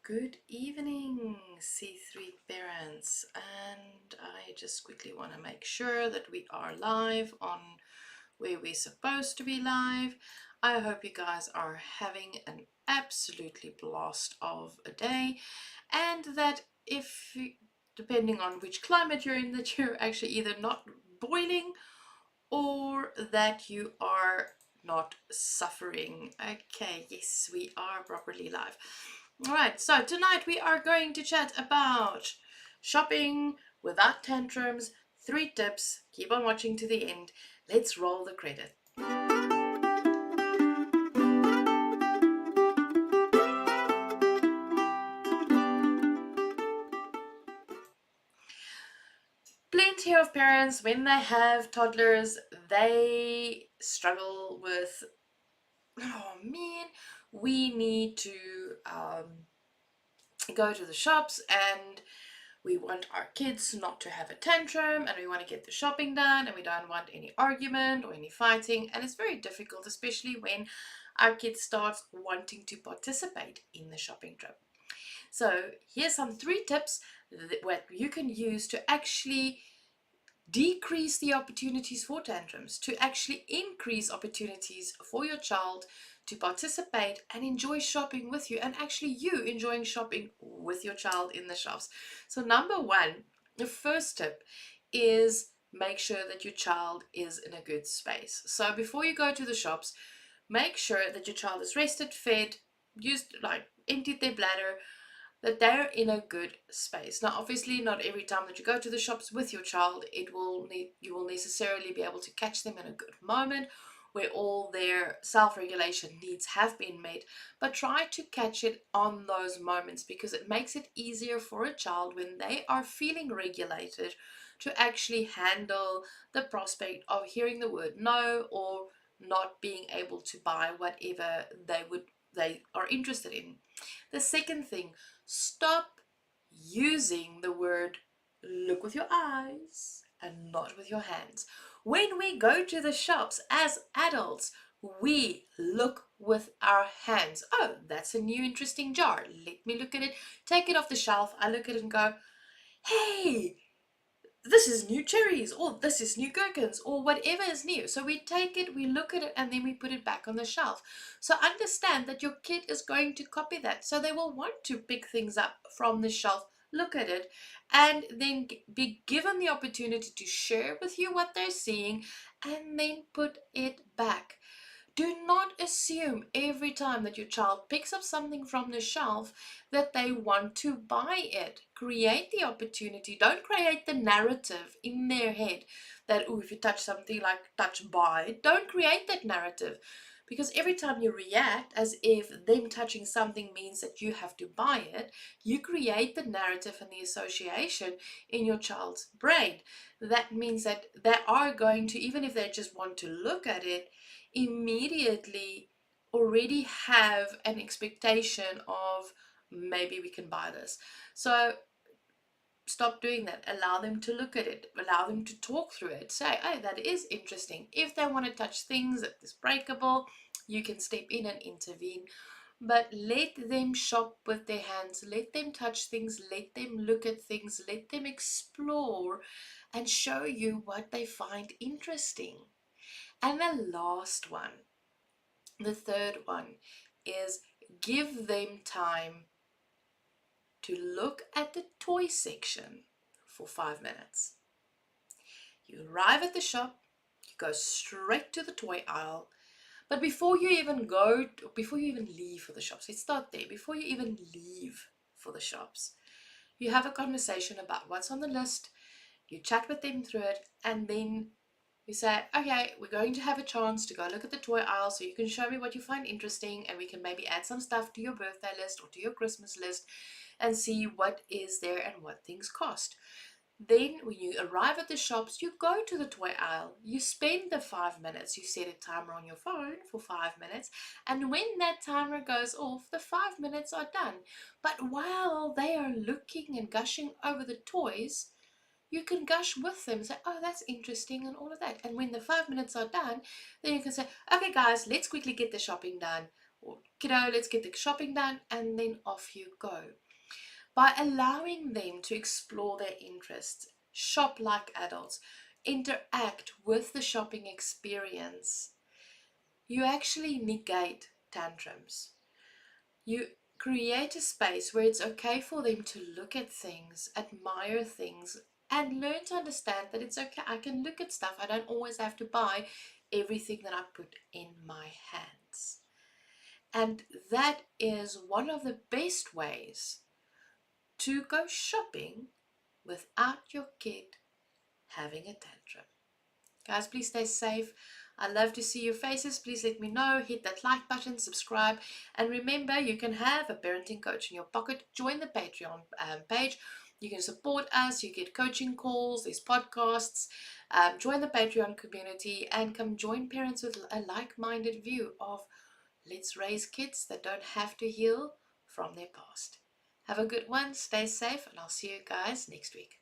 Good evening, C3 parents, and I just quickly want to make sure that we are live on where we're supposed to be live. I hope you guys are having an absolutely blast of a day, and that if, depending on which climate you're in, that you're actually either not boiling or that you are not suffering. Okay, yes, we are properly live. All right, so tonight we are going to chat about shopping without tantrums, 3 tips. Keep on watching to the end. Let's roll the credit. Plenty of parents, when they have toddlers, they struggle with, oh man, we need to go to the shops and we want our kids not to have a tantrum, and we want to get the shopping done, and we don't want any argument or any fighting. And it's very difficult, especially when our kids start wanting to participate in the shopping trip. So here's some 3 tips that you can use to actually decrease the opportunities for tantrums, to actually increase opportunities for your child to participate and enjoy shopping with you, and actually you enjoying shopping with your child in the shops. So number one, the first tip is make sure that your child is in a good space. So before you go to the shops, make sure that your child is rested, fed, used, like emptied their bladder, that they're in a good space. Now, obviously, not every time that you go to the shops with your child, you will necessarily be able to catch them in a good moment where all their self-regulation needs have been met, but try to catch it on those moments, because it makes it easier for a child when they are feeling regulated to actually handle the prospect of hearing the word no, or not being able to buy whatever they are interested in. The second thing, stop using the word look with your eyes and not with your hands. When we go to the shops as adults, we look with our hands. Oh, that's a new interesting jar. Let me look at it. Take it off the shelf. I look at it and go, hey, this is new cherries, or this is new gherkins, or whatever is new. So we take it, we look at it, and then we put it back on the shelf. So understand that your kid is going to copy that. So they will want to pick things up from the shelf, look at it, and then be given the opportunity to share with you what they're seeing, and then put it back. Do not assume every time that your child picks up something from the shelf that they want to buy it. Create the opportunity. Don't create the narrative in their head that, oh, if you touch something, like touch buy. Don't create that narrative, because every time you react as if them touching something means that you have to buy it, you create the narrative and the association in your child's brain. That means that they are going to, even if they just want to look at it, immediately already have an expectation of maybe we can buy this. So stop doing that. Allow them to look at it. Allow them to talk through it. Say, oh, that is interesting. If they want to touch things that is breakable, you can step in and intervene. But let them shop with their hands. Let them touch things. Let them look at things. Let them explore and show you what they find interesting. And the last one, the third one, is give them time to look at the toy section for 5 minutes. You arrive at the shop, you go straight to the toy aisle, but before you even leave for the shops, let's start there. Before you even leave for the shops, you have a conversation about what's on the list, you chat with them through it, and then you say, okay, we're going to have a chance to go look at the toy aisle so you can show me what you find interesting, and we can maybe add some stuff to your birthday list or to your Christmas list and see what is there and what things cost. Then when you arrive at the shops, you go to the toy aisle, you spend the 5 minutes, you set a timer on your phone for 5 minutes, and when that timer goes off, the 5 minutes are done. But while they are looking and gushing over the toys, you can gush with them, say, oh, that's interesting, and all of that. And when the 5 minutes are done, then you can say, okay, guys, let's quickly get the shopping done. or kiddo, let's get the shopping done, and then off you go. By allowing them to explore their interests, shop like adults, interact with the shopping experience, you actually negate tantrums. You create a space where it's okay for them to look at things, admire things, and learn to understand that it's okay. I can look at stuff. I don't always have to buy everything that I put in my hands. And that is one of the best ways to go shopping without your kid having a tantrum. Guys, please stay safe. I love to see your faces. Please let me know. Hit that like button, subscribe, and remember, you can have a parenting coach in your pocket. Join the Patreon page. You can support us. You get coaching calls. There's podcasts. Join the Patreon community and come join parents with a like-minded view of let's raise kids that don't have to heal from their past. Have a good one. Stay safe, and I'll see you guys next week.